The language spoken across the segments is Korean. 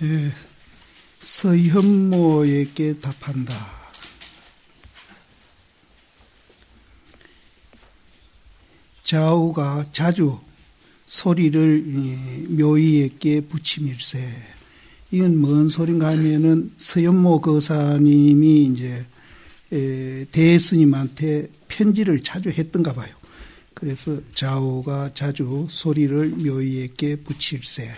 예, 서현모에게 답한다. 좌우가 자주 소리를 묘의에게 붙임일세. 이건 뭔 소린가 하면은 서현모 거사님이 이제 대스님한테 편지를 자주 했던가 봐요. 그래서 좌우가 자주 소리를 묘의에게 붙일세.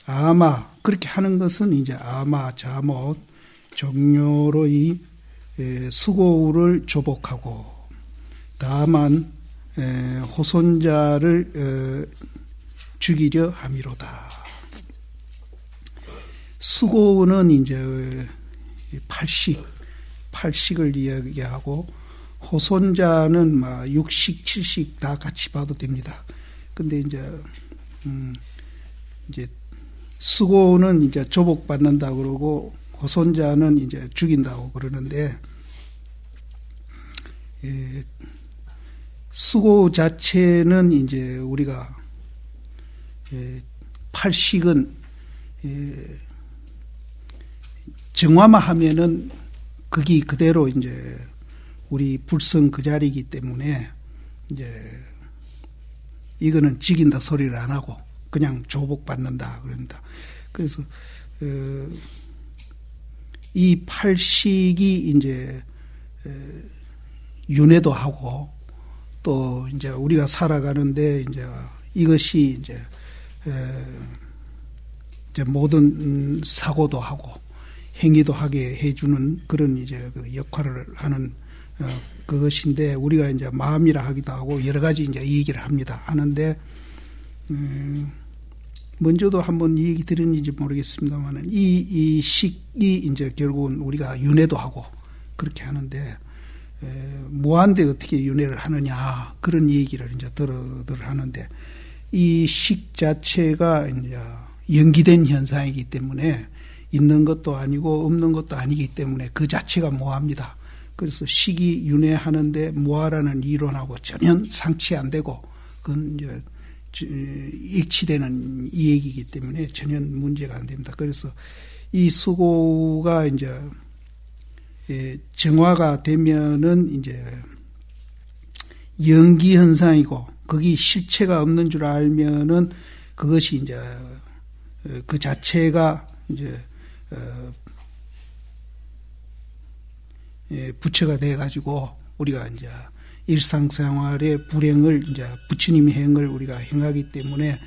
아마 그렇게 하는 것은 이제 아마 자못 종료로 이 수고우를 조복하고 다만 호손자를 죽이려 함이로다. 수고우는 이제 팔식을 이야기하고 호손자는 막 육식, 칠식 다 같이 봐도 됩니다. 근데 이제 수고는 이제 조복받는다 그러고 호손자는 이제 죽인다고 그러는데, 수고 자체는 이제 우리가 팔식은 정화만 하면은 거기 그대로 이제 우리 불성 그 자리이기 때문에 이제 이거는 죽인다 소리를 안 하고 그냥 조복받는다 그런다. 그래서 이 팔식이 이제 윤회도 하고 또 이제 우리가 살아가는데 이제 이것이 이제 모든 사고도 하고 행위도 하게 해주는 그런 이제 그 역할을 하는 그것인데, 우리가 이제 마음이라 하기도 하고 여러 가지 이제 얘기를 하는데, 먼저도 한번 이 얘기 드렸는지 모르겠습니다만은 이 식이 이제 결국은 우리가 윤회도 하고 그렇게 하는데, 무한대 어떻게 윤회를 하느냐 그런 얘기를 이제 들어 하는데, 이 식 자체가 이제 연기된 현상이기 때문에 있는 것도 아니고 없는 것도 아니기 때문에 그 자체가 무아입니다. 그래서 식이 윤회하는데 무아라는 이론하고 전혀 상치 안 되고 그건 이제 일치되는 이 얘기이기 때문에 전혀 문제가 안 됩니다. 그래서 이 수고가 이제 정화가 되면은 이제 연기 현상이고 거기 실체가 없는 줄 알면은 그것이 이제 그 자체가 이제 부처가 돼 가지고 우리가 이제 일상생활의 불행을 이제 부처님의 행을 우리가 행하기 때문에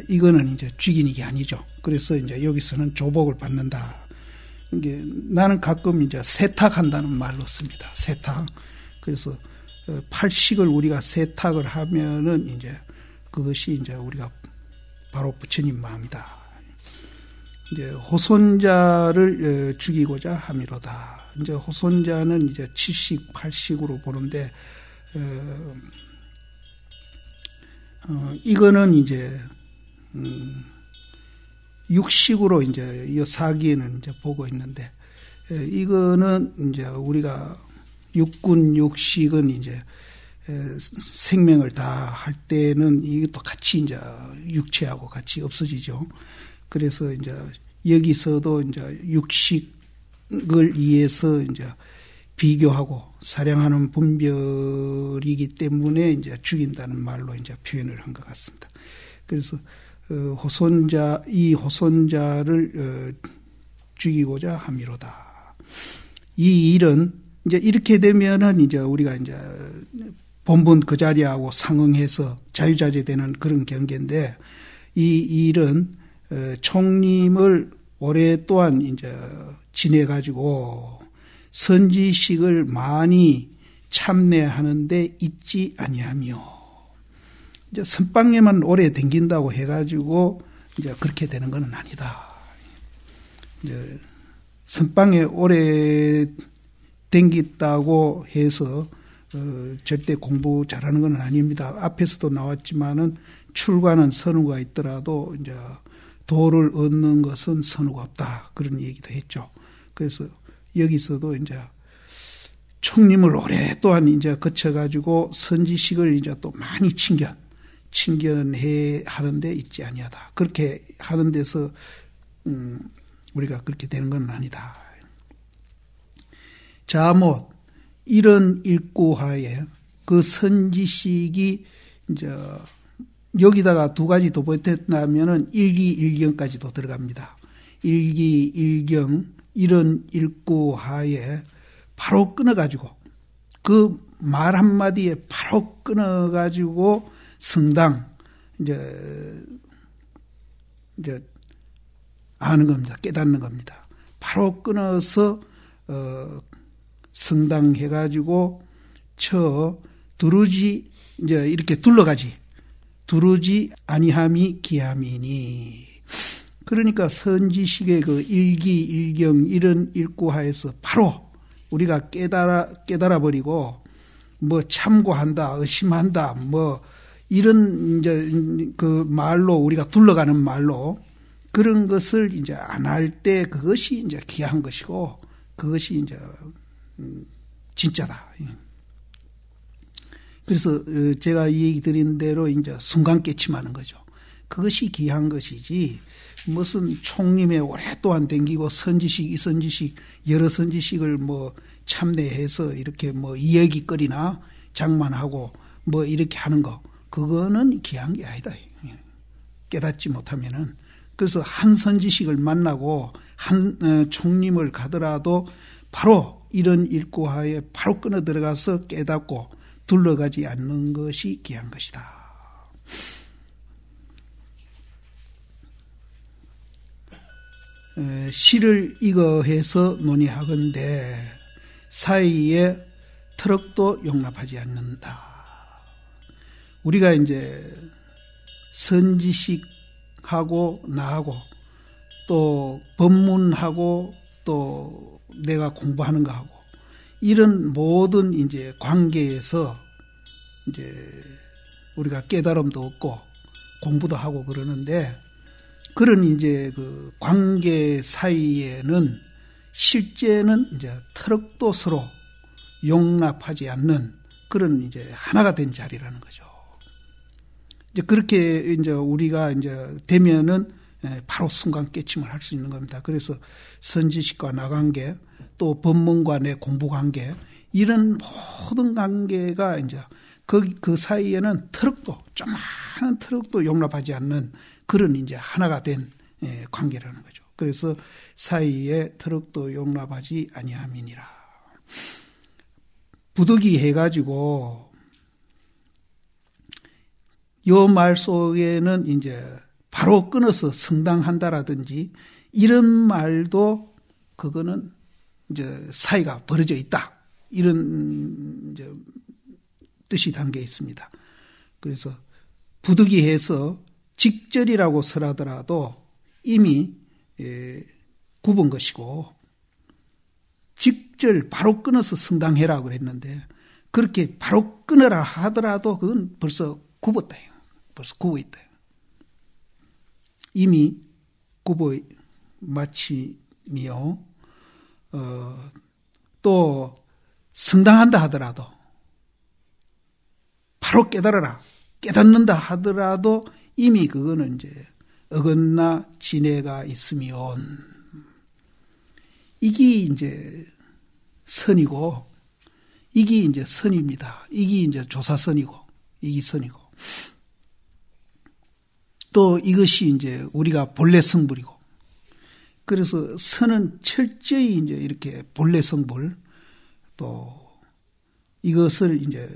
이거는 이제 죽이는 게 아니죠. 그래서 이제 여기서는 조복을 받는다. 이게 나는 가끔 이제 세탁한다는 말로 씁니다. 세탁. 그래서 팔식을 우리가 세탁을 하면은 이제 그것이 이제 우리가 바로 부처님 마음이다. 이제 호손자를 죽이고자 함이로다. 이제 호손자는 이제 칠식, 팔식으로 보는데, 이거는 이제, 육식으로 이제 이 사기에는 이제 보고 있는데, 이거는 이제 우리가 육군, 육식은 이제 생명을 다 할 때는 이것도 같이 이제 육체하고 같이 없어지죠. 그래서 이제 여기서도 이제 육식을 위해서 이제 비교하고 사량하는 분별이기 때문에 이제 죽인다는 말로 이제 표현을 한 것 같습니다. 그래서 이 호손자를 죽이고자 함이로다. 이 일은 이제 이렇게 되면은 이제 우리가 이제 본분 그 자리하고 상응해서 자유자재되는 그런 경계인데, 이 일은 총림을 오랫동안 이제 지내가지고 선지식을 많이 참내하는데 있지 아니하며, 이제 선방에만 오래 댕긴다고 해가지고 이제 그렇게 되는 건 아니다. 이제 선방에 오래 댕겼다고 해서 절대 공부 잘하는 건 아닙니다. 앞에서도 나왔지만은 출가는 선우가 있더라도 이제 도를 얻는 것은 선우가 없다. 그런 얘기도 했죠. 그래서 여기서도 이제 총림을 오랫동안 이제 거쳐가지고 선지식을 이제 또 많이 친견해 하는데 있지 아니하다. 그렇게 하는 데서 우리가 그렇게 되는 건 아니다. 자, 뭐 이런 일구하에 그 선지식이 이제 여기다가 두 가지 더 보탠다면은 일기일경까지도 들어갑니다. 일기일경 이런 일구하에 바로 끊어가지고 그 말 한마디에 바로 끊어가지고 성당 이제 아는 겁니다. 깨닫는 겁니다. 바로 끊어서 성당 해가지고 두루지 이제 이렇게 둘러가지 두루지 아니함이 기함이니. 그러니까 선지식의 그 일기일경 이런 일구하에서 바로 우리가 깨달아 버리고 뭐 참고한다, 의심한다, 뭐 이런 이제 그 말로 우리가 둘러가는 말로 그런 것을 이제 안 할 때 그것이 이제 귀한 것이고 그것이 이제 진짜다. 그래서 제가 이 얘기 드린 대로 이제 순간 깨침하는 거죠. 그것이 귀한 것이지 무슨 총림에 오랫동안 댕기고 선지식, 이 선지식, 여러 선지식을 뭐 참내해서 이렇게 뭐 이야기거리나 장만하고 뭐 이렇게 하는 거, 그거는 귀한 게 아니다. 깨닫지 못하면은. 그래서 한 선지식을 만나고 한 총림을 가더라도 바로 이런 일구하에 바로 끊어 들어가서 깨닫고 둘러가지 않는 것이 귀한 것이다. 시를 이거해서 논의하건대 사이에 트럭도 용납하지 않는다. 우리가 이제 선지식하고 나하고 또 법문하고 또 내가 공부하는 거하고 이런 모든 이제 관계에서 이제 우리가 깨달음도 얻고 공부도 하고 그러는데 그런 이제 그 관계 사이에는 실제는 이제 트럭도 서로 용납하지 않는 그런 이제 하나가 된 자리라는 거죠. 이제 그렇게 이제 우리가 이제 되면은 바로 순간 깨침을 할 수 있는 겁니다. 그래서 선지식과 나 관계, 또 법문과 내 공부 관계, 이런 모든 관계가 이제 그 사이에는 조그마한 트럭도 용납하지 않는 그런 이제 하나가 된 관계라는 거죠. 그래서 사이에 트럭도 용납하지 아니함이니라. 부득이 해가지고 요 말 속에는 이제 바로 끊어서 성당한다라든지 이런 말도 그거는 이제 사이가 벌어져 있다. 이런 이제 뜻이 담겨 있습니다. 그래서 부득이 해서 직절이라고 설하더라도 이미 굽은 것이고 직절 바로 끊어서 성당해라 그랬는데 그렇게 바로 끊어라 하더라도 그건 벌써 굽었다. 벌써 굽어 있다. 이미 굽어 마치며 또 성당한다 하더라도 바로 깨닫는다 하더라도 이미 그거는 이제 어긋나 진해가 있으면 이게 이제 선이고 이게 이제 선입니다. 이게 이제 조사선이고 이게 선이고 또 이것이 이제 우리가 본래 성불이고 그래서 선은 철저히 이제 이렇게 본래 성불 또 이것을 이제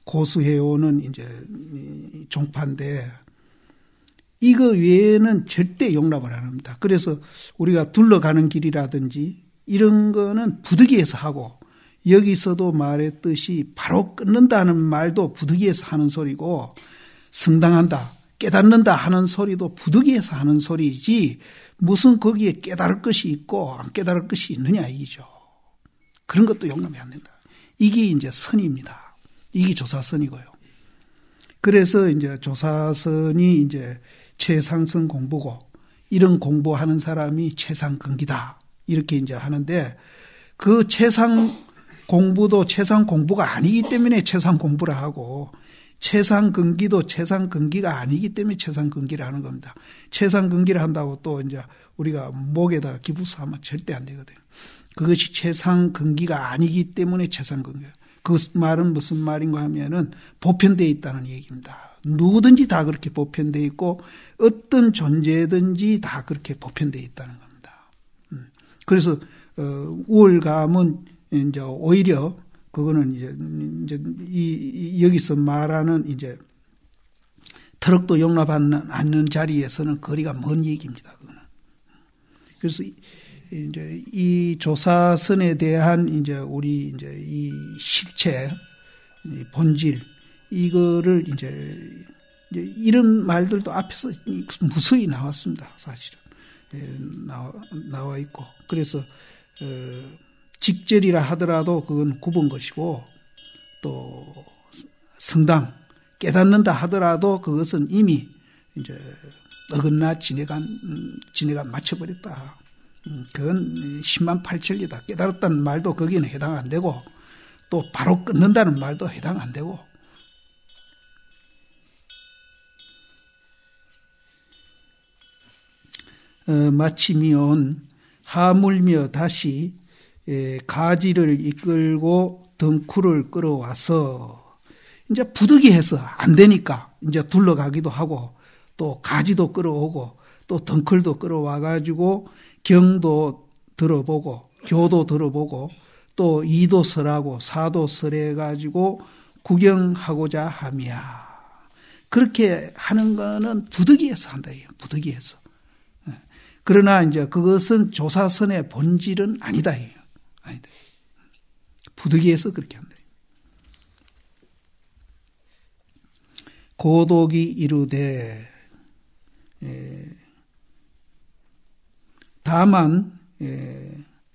고수해오는 이제 종파인데 이거 외에는 절대 용납을 안 합니다. 그래서 우리가 둘러가는 길이라든지 이런 거는 부득이해서 하고 여기서도 말했듯이 바로 끊는다는 말도 부득이해서 하는 소리고 성당한다, 깨닫는다 하는 소리도 부득이해서 하는 소리지 무슨 거기에 깨달을 것이 있고 안 깨달을 것이 있느냐 이기죠. 그런 것도 용납이 안 된다. 이게 이제 선입니다. 이게 조사선이고요. 그래서 이제 조사선이 이제 최상선 공부고 이런 공부하는 사람이 최상근기다. 이렇게 이제 하는데 그 최상 공부도 최상 공부가 아니기 때문에 최상 공부라 하고 최상근기도 최상근기가 아니기 때문에 최상근기를 하는 겁니다. 최상근기를 한다고 또 이제 우리가 목에다가 기부수하면 절대 안 되거든요. 그것이 최상근기가 아니기 때문에 최상근기예요. 그 말은 무슨 말인가 하면은 보편되어 있다는 얘기입니다. 누구든지 다 그렇게 보편되어 있고 어떤 존재든지 다 그렇게 보편되어 있다는 겁니다. 그래서 우월감은 이제 오히려 그거는 이제 여기서 말하는 이제 트럭도 용납하는 않는 자리에서는 거리가 먼 얘기입니다. 그거는. 그래서 이제 이 조사선에 대한 이제 우리 이제 이 실체, 이 본질 이거를 이제 이런 말들도 앞에서 무수히 나왔습니다. 사실은 나와 있고 그래서 직절이라 하더라도 그건 굽은 것이고 또 성당 깨닫는다 하더라도 그것은 이미 이제 어긋나 지내가 맞춰버렸다. 그건 10만 8천리다. 깨달았다는 말도 거기는 해당 안 되고 또 바로 끊는다는 말도 해당 안 되고 마침이온 하물며 다시 가지를 이끌고 덩쿨을 끌어와서 이제 부득이해서 안 되니까 이제 둘러가기도 하고 또 가지도 끌어오고 또 덩쿨도 끌어와 가지고 경도 들어보고 교도 들어보고 또 이도 설하고 사도 설해 가지고 구경하고자 함이야. 그렇게 하는 거는 부득이해서 한다. 부득이해서. 그러나 이제 그것은 조사선의 본질은 아니다. 아니다. 부득이해서 그렇게 한다. 고독이 이르되 다만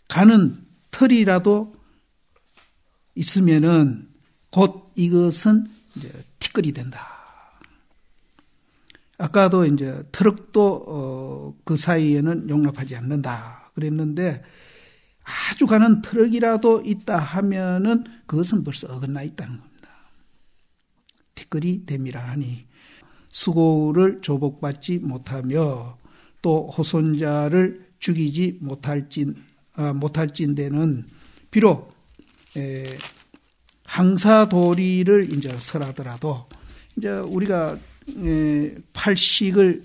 가는 털이라도 있으면은 곧 이것은 이제 티끌이 된다. 아까도 이제 트럭도 그 사이에는 용납하지 않는다 그랬는데 아주 가는 트럭이라도 있다 하면은 그것은 벌써 어긋나 있다는 겁니다. 티끌이 됨이라 하니 수고를 조복받지 못하며 또 호손자를 죽이지 못할진대는 비록 항사도리를 이제 설하더라도 이제 우리가 팔식을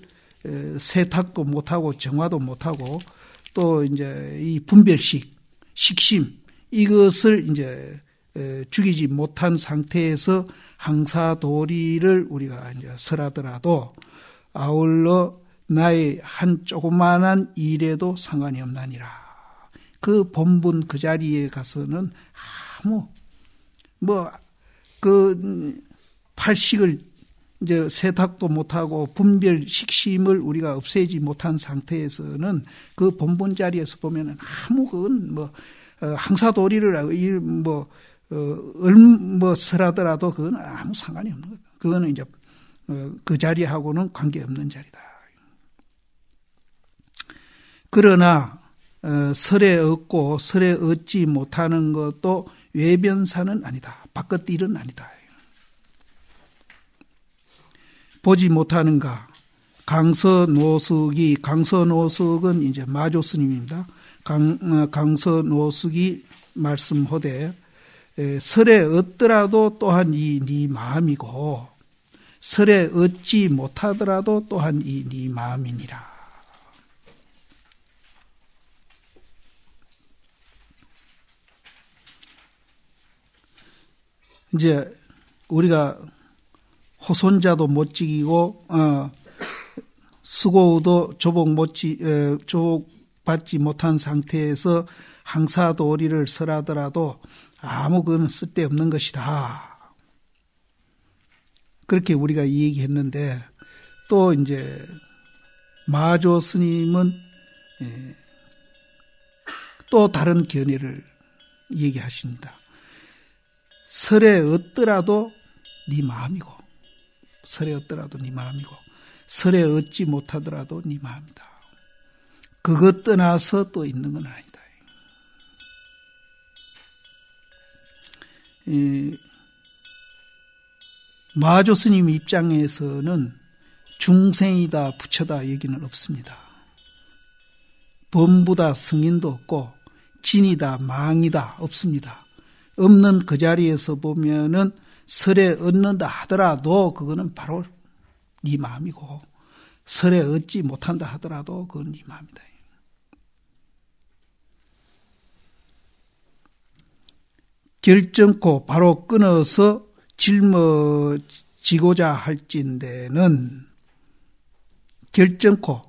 세탁도 못하고 정화도 못하고 또 이제 이 분별식, 식심 이것을 이제 죽이지 못한 상태에서 항사도리를 우리가 이제 설하더라도 아울러 나의 한 조그만한 일에도 상관이 없나니라. 그 본분 그 자리에 가서는 아무 그 팔식을 이제 세탁도 못하고 분별 식심을 우리가 없애지 못한 상태에서는 그 본분 자리에서 보면은 아무 그건 항사도리를 설하더라도 그건 아무 상관이 없는 거다. 그거는 이제 그 자리하고는 관계없는 자리다. 그러나 설에 얻고 설에 얻지 못하는 것도 외변사는 아니다. 바깥 일은 아니다. 보지 못하는가? 강서노숙은 이제 마조 스님입니다. 강서노숙이 말씀하되 설에 얻더라도 또한 이 네 마음이고 설에 얻지 못하더라도 또한 이 네 마음이니라. 이제 우리가 호손자도 못 지키고 수고도 조복받지 못한 상태에서 항사도리를 설하더라도 아무 그는 쓸데없는 것이다. 그렇게 우리가 얘기했는데 또 이제 마조 스님은 또 다른 견해를 얘기하십니다. 설에 얻더라도 네 마음이고 설에 얻더라도 네 마음이고 설에 얻지 못하더라도 네 마음이다. 그것 떠나서 또 있는 건 아니다. 마조 스님 입장에서는 중생이다 부처다 얘기는 없습니다. 범부다 성인도 없고 진이다 망이다 없습니다. 없는 그 자리에서 보면은 설에 얻는다 하더라도 그거는 바로 네 마음이고, 설에 얻지 못한다 하더라도 그건 네 마음이다. 결정코 바로 끊어서 짊어지고자 할진대는 결정코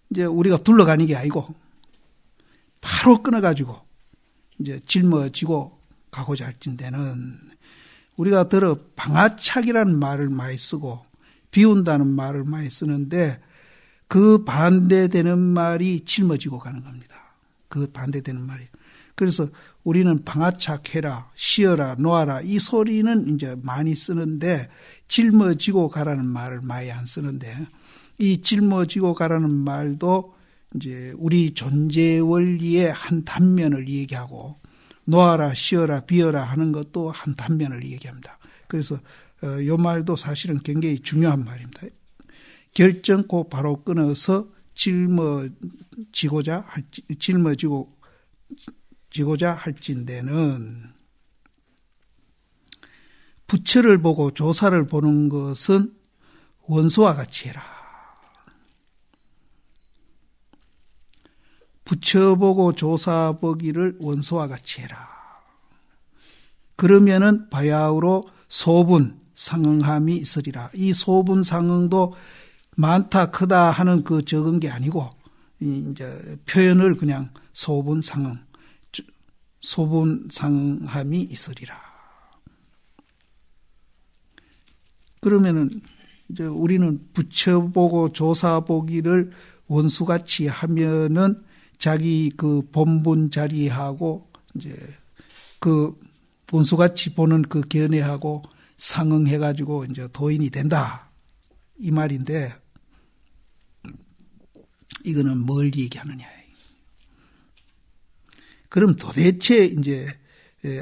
이제 우리가 둘러가는 게 아니고 바로 끊어가지고 이제 짊어지고 가고자 할진대는 우리가 들어 방아착이라는 말을 많이 쓰고 비운다는 말을 많이 쓰는데 그 반대되는 말이 짊어지고 가는 겁니다. 그 반대되는 말이. 그래서 우리는 방아착해라, 쉬어라, 놓아라 이 소리는 이제 많이 쓰는데 짊어지고 가라는 말을 많이 안 쓰는데 이 짊어지고 가라는 말도 이제 우리 존재 원리의 한 단면을 얘기하고 놓아라, 쉬어라, 비어라 하는 것도 한 단면을 얘기합니다. 그래서 이 말도 사실은 굉장히 중요한 말입니다. 결정코 바로 끊어서 짊어지고자 할진대는 부처를 보고 조사를 보는 것은 원수와 같이 해라. 부처 보고 조사 보기를 원수와 같이 해라. 그러면은 바야흐로 소분 상응함이 있으리라. 이 소분 상응도 많다 크다 하는 그 적은 게 아니고 이제 표현을 그냥 소분 상응함이 있으리라. 그러면은 이제 우리는 부처 보고 조사 보기를 원수같이 하면은 자기 그 본분 자리하고 이제 그 원수같이 보는 그 견해하고 상응해가지고 이제 도인이 된다. 이 말인데, 이거는 뭘 얘기하느냐. 그럼 도대체 이제,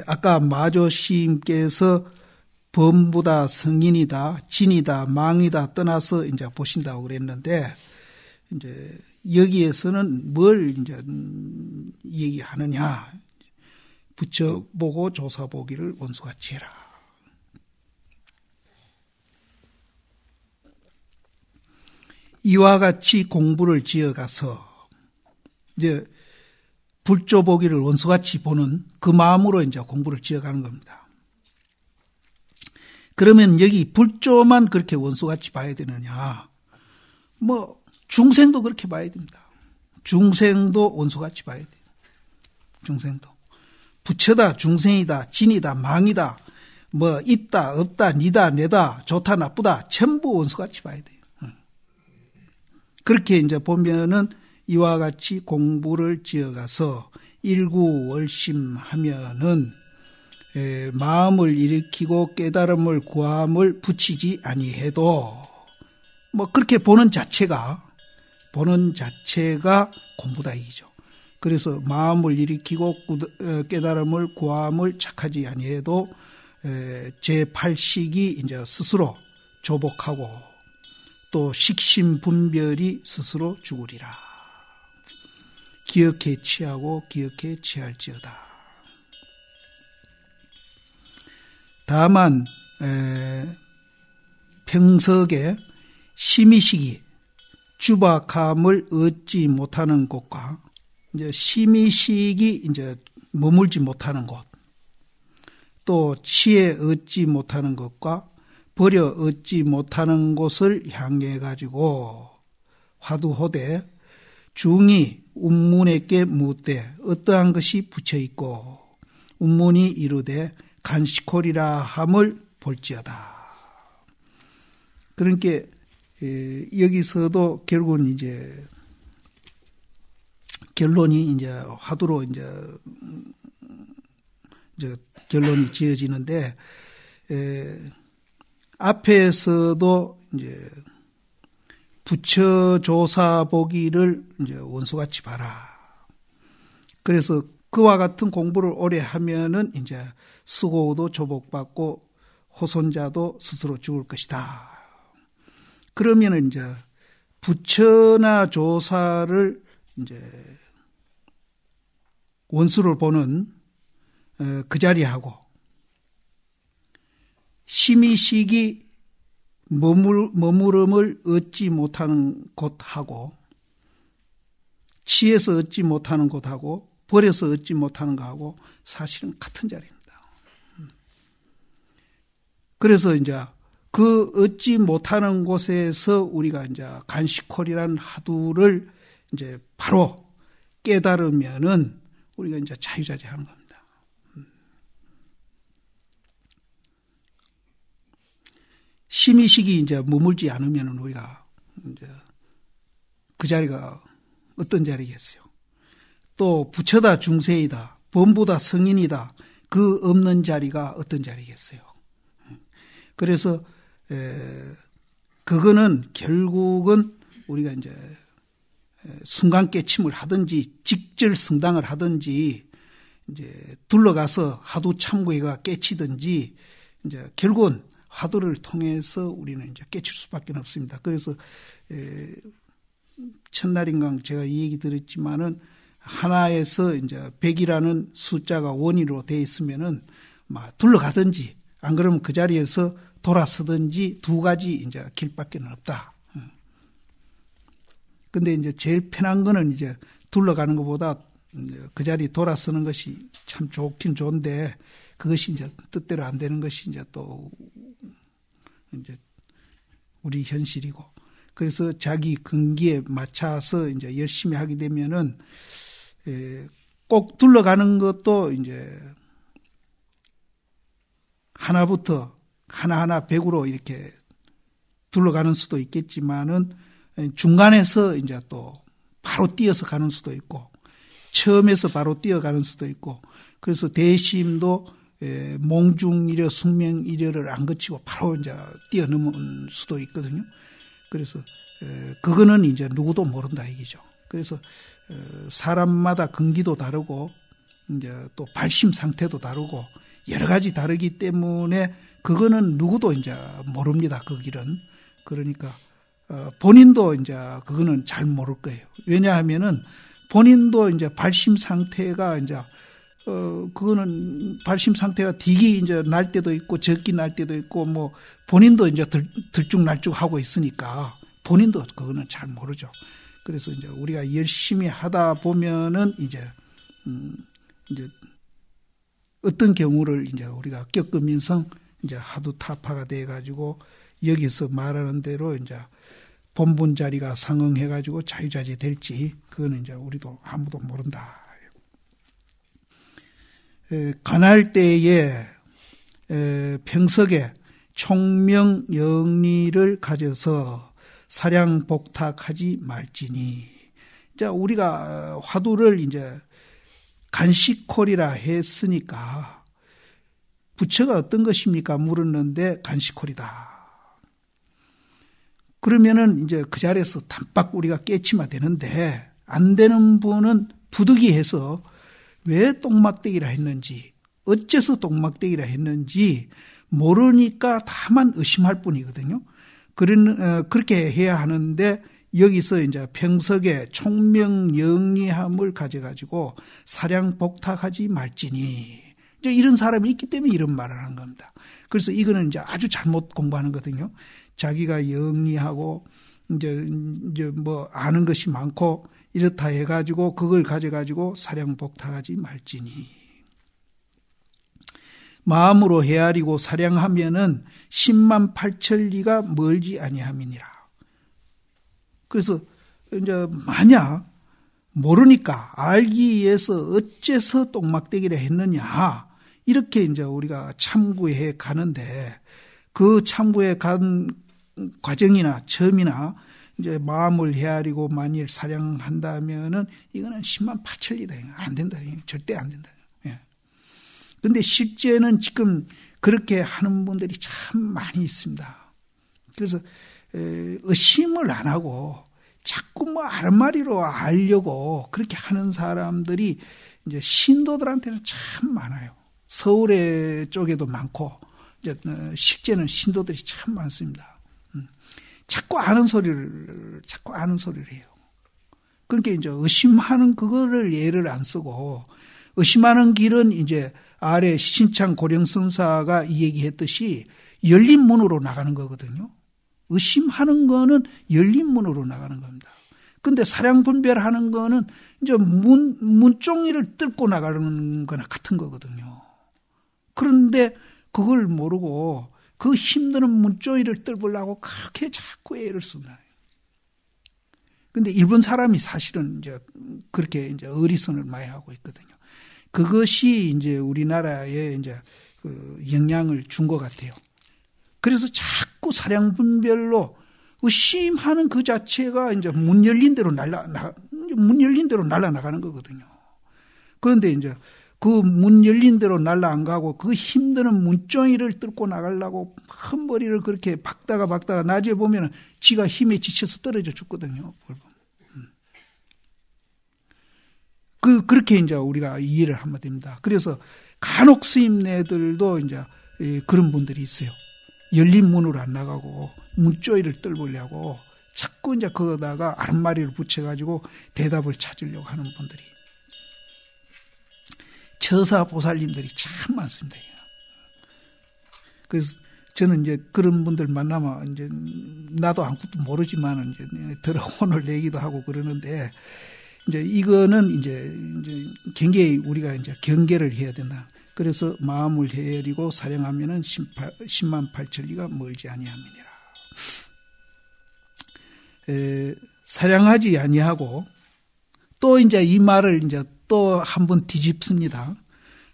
아까 마조 시인께서 범부다, 성인이다, 진이다, 망이다 떠나서 이제 보신다고 그랬는데, 이제 여기에서는 뭘 이제 얘기하느냐. 부처 보고 조사 보기를 원수같이 해라. 이와 같이 공부를 지어가서 이제 불조 보기를 원수같이 보는 그 마음으로 이제 공부를 지어가는 겁니다. 그러면 여기 불조만 그렇게 원수같이 봐야 되느냐? 뭐 중생도 그렇게 봐야 됩니다. 중생도 원수같이 봐야 돼요. 중생도. 부처다, 중생이다, 진이다, 망이다, 뭐 있다, 없다, 니다, 내다, 좋다, 나쁘다 전부 원수같이 봐야 돼요. 그렇게 이제 보면은 이와 같이 공부를 지어가서 일구월심하면은 마음을 일으키고 깨달음을 구함을 붙이지 아니해도 뭐 그렇게 보는 자체가 공부다 이기죠. 그래서 마음을 일으키고 깨달음을 구함을 착하지 아니해도 제8식이 이제 스스로 조복하고 또 식심분별이 스스로 죽으리라. 기억해 취하고 기억해 취할지어다. 다만 평석에 심의식이 주박함을 얻지 못하는 곳과 이제 심의식이 이제 머물지 못하는 곳, 또 치에 얻지 못하는 것과 버려 얻지 못하는 곳을 향해 가지고 화두호되 중이 운문에게 묻되 어떠한 것이 붙여 있고 운문이 이르되 간식콜이라 함을 볼지어다. 그러니까 여기서도 결국은 이제 결론이 이제 화두로 이제 결론이 지어지는데 앞에서도 이제 부처 조사 보기를 이제 원수같이 봐라. 그래서 그와 같은 공부를 오래 하면은 이제 수고도 조복받고 후손자도 스스로 죽을 것이다. 그러면은 이제 부처나 조사를 이제 원수를 보는 그 자리하고 심의식이 머무름을 얻지 못하는 곳하고 취해서 얻지 못하는 곳하고 버려서 얻지 못하는 것하고 사실은 같은 자리입니다. 그래서 이제 그 얻지 못하는 곳에서 우리가 이제 간식콜이라는 화두를 이제 바로 깨달으면은 우리가 이제 자유자재하는 겁니다. 심의식이 이제 머물지 않으면은 우리가 이제 그 자리가 어떤 자리겠어요? 또 부처다 중생이다, 범부다 성인이다, 그 없는 자리가 어떤 자리겠어요? 그래서 그거는 결국은 우리가 이제 순간 깨침을 하든지 직절 성당을 하든지 이제 둘러가서 하도 참고해가 깨치든지 이제 결국은 화두를 통해서 우리는 이제 깨칠 수밖에 없습니다. 그래서 첫날인가 제가 이 얘기 들었지만은 하나에서 이제 100이라는 숫자가 원인으로 되어 있으면은 막 둘러가든지 안 그러면 그 자리에서 돌아서든지 두 가지 이제 길밖에 없다. 근데 이제 제일 편한 거는 이제 둘러가는 것보다 그 자리 돌아서는 것이 참 좋긴 좋은데 그것이 이제 뜻대로 안 되는 것이 이제 또 이제 우리 현실이고 그래서 자기 근기에 맞춰서 이제 열심히 하게 되면은 꼭 둘러가는 것도 이제 하나부터 하나하나 100으로 이렇게 둘러가는 수도 있겠지만은 중간에서 이제 또 바로 뛰어서 가는 수도 있고 처음에서 바로 뛰어가는 수도 있고 그래서 대심도 몽중이려 숙명이려를 안 거치고 바로 이제 뛰어넘은 수도 있거든요. 그래서 그거는 이제 누구도 모른다 얘기죠. 그래서 사람마다 근기도 다르고 이제 또 발심 상태도 다르고 여러 가지 다르기 때문에 그거는 누구도 이제 모릅니다. 그 길은. 그러니까 본인도 이제 그거는 잘 모를 거예요. 왜냐하면은 본인도 이제 발심 상태가 이제 그거는 발심 상태가 딕이 이제 날 때도 있고 적기 날 때도 있고 뭐 본인도 이제 들쭉날쭉 하고 있으니까 본인도 그거는 잘 모르죠. 그래서 이제 우리가 열심히 하다 보면은 이제 어떤 경우를 이제 우리가 겪으면서 이제 하도 타파가 돼 가지고 여기서 말하는 대로 이제 본분 자리가 상응해 가지고 자유자재 될지 그거는 이제 우리도 아무도 모른다. 간할 때에 평석에 총명영리를 가져서 사량복탁하지 말지니. 자, 우리가 화두를 이제 간식콜이라 했으니까 부처가 어떤 것입니까? 물었는데 간식콜이다. 그러면은 이제 그 자리에서 단박 우리가 깨치면 되는데 안 되는 분은 부득이해서 왜 똥막대기라 했는지 어째서 똥막대기라 했는지 모르니까 다만 의심할 뿐이거든요. 그렇게 해야 하는데 여기서 이제 평석에 총명영리함을 가져가지고 사량복탁하지 말지니 이제 이런 사람이 있기 때문에 이런 말을 한 겁니다. 그래서 이거는 이제 아주 잘못 공부하는 거거든요. 자기가 영리하고 이제 뭐 아는 것이 많고 이렇다 해가지고 그걸 가져가지고 사량복탁하지 말지니 마음으로 헤아리고 사량하면은 10만 8천리가 멀지 아니함이니라. 그래서 이제 만약 모르니까 알기 위해서 어째서 똥막대기를 했느냐 이렇게 이제 우리가 참고해 가는데 그 참고해 간 과정이나 점이나 이제 마음을 헤아리고 만일 사량한다면은 이거는 10만 8천리다. 안 된다. 절대 안 된다. 예. 근데 실제는 지금 그렇게 하는 분들이 참 많이 있습니다. 그래서 의심을 안 하고 자꾸 뭐 아른마리로 알려고 그렇게 하는 사람들이 이제 신도들한테는 참 많아요. 서울에 쪽에도 많고 실제는 신도들이 참 많습니다. 자꾸 아는 소리를 해요. 그러니까 이제 의심하는 그거를 예를 안 쓰고, 의심하는 길은 이제 아래 신창 고령선사가 이 얘기했듯이 열린 문으로 나가는 거거든요. 의심하는 거는 열린 문으로 나가는 겁니다. 근데 사량 분별하는 거는 이제 문종이를 뚫고 나가는 거나 같은 거거든요. 그런데 그걸 모르고 그 힘드는 문종이를 뚫으려고 그렇게 자꾸 애를 쓴다. 근데 일본 사람이 사실은 이제 그렇게 이제 어리선을 많이 하고 있거든요. 그것이 이제 우리나라에 이제 그 영향을 준 것 같아요. 그래서 자꾸 사량 분별로 의심하는 그 자체가 이제 문 열린 대로 날아나가는 거거든요. 그런데 이제 그 문 열린 대로 날아 안 가고 그 힘드는 문종이를 뚫고 나가려고 큰 머리를 그렇게 박다가 나중에 보면은 지가 힘에 지쳐서 떨어져 죽거든요. 그렇게 이제 우리가 이해를 하면 됩니다. 그래서 간혹 스님네들도 이제 그런 분들이 있어요. 열린 문으로 안 나가고 문조이를 뚫으려고 자꾸 이제 거기다가 아랫마리를 붙여가지고 대답을 찾으려고 하는 분들이. 처사 보살님들이 참 많습니다. 그래서 저는 이제 그런 분들 만나면 이제 나도 아무것도 모르지만 이제 들어 혼을 내기도 하고 그러는데 이제 이거는 이제 굉장히 우리가 이제 경계를 해야 된다. 그래서 마음을 헤아리고 사령하면은 10만 8천리가 멀지 아니함이니라. 사령하지 아니하고 또 이제 이 말을 이제 또 한 번 뒤집습니다.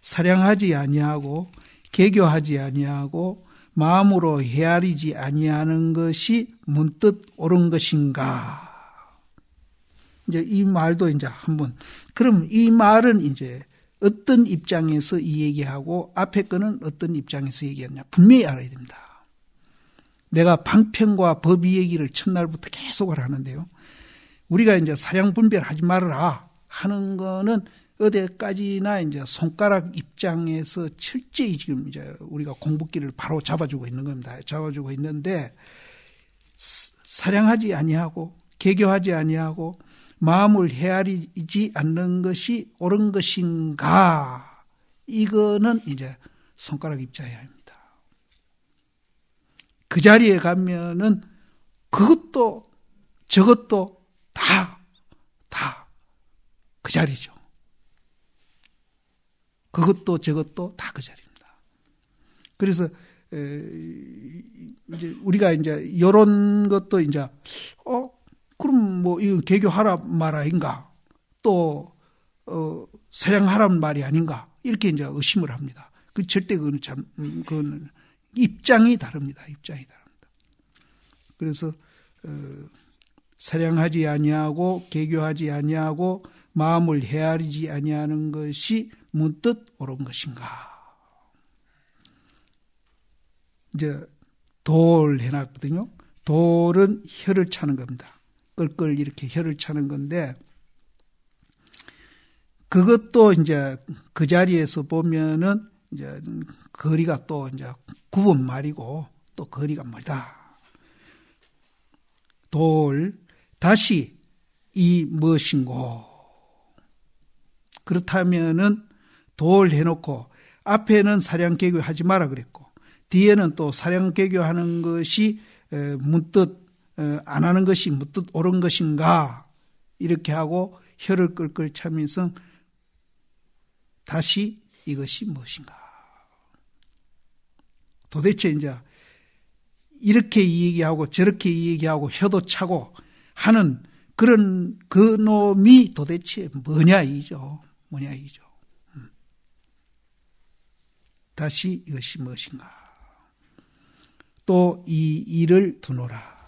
사령하지 아니하고 개교하지 아니하고 마음으로 헤아리지 아니하는 것이 문득 옳은 것인가? 이제 이 말도 이제 한번 그럼 이 말은 이제 어떤 입장에서 이 얘기하고 앞에 거는 어떤 입장에서 얘기하느냐 분명히 알아야 됩니다. 내가 방편과 법의 얘기를 첫날부터 계속을 하는데요. 우리가 이제 사량 분별하지 말아라 하는 거는 어디까지나 이제 손가락 입장에서 철저히 지금 이제 우리가 공부기를 바로 잡아주고 있는 겁니다. 잡아주고 있는데 사량하지 아니하고 개교하지 아니하고 마음을 헤아리지 않는 것이 옳은 것인가? 이거는 이제 손가락 입자여야 합니다. 그 자리에 가면은 그것도 저것도 다 그 자리죠. 그것도 저것도 다 그 자리입니다. 그래서 이제 우리가 이제 이런 것도 이제 그럼 뭐 이거 개교하라 말 아닌가? 또 사량하라는 말이 아닌가? 이렇게 이제 의심을 합니다. 그 절대 그건 입장이 다릅니다. 입장이 다릅니다. 그래서 사량하지 아니하고 개교하지 아니하고 마음을 헤아리지 아니하는 것이 문득 옳은 것인가? 이제 돌 해놨거든요. 돌은 혀를 차는 겁니다. 끌끌 이렇게 혀를 차는 건데 그것도 이제 그 자리에서 보면은 이제 거리가 또 이제 굽은 말이고 또 거리가 멀다. 돌 다시 이 무엇인고? 그렇다면은 돌 해놓고 앞에는 사량개교 하지 마라 그랬고 뒤에는 또 사량개교 하는 것이 문득 안 하는 것이 문득 옳은 것인가 이렇게 하고 혀를 끌끌 차면서 다시 이것이 무엇인가 도대체 이제 이렇게 이 얘기하고 저렇게 이 얘기하고 혀도 차고 하는 그런 그 놈이 도대체 뭐냐 이죠. 다시 이것이 무엇인가. 또 이 일을 두노라.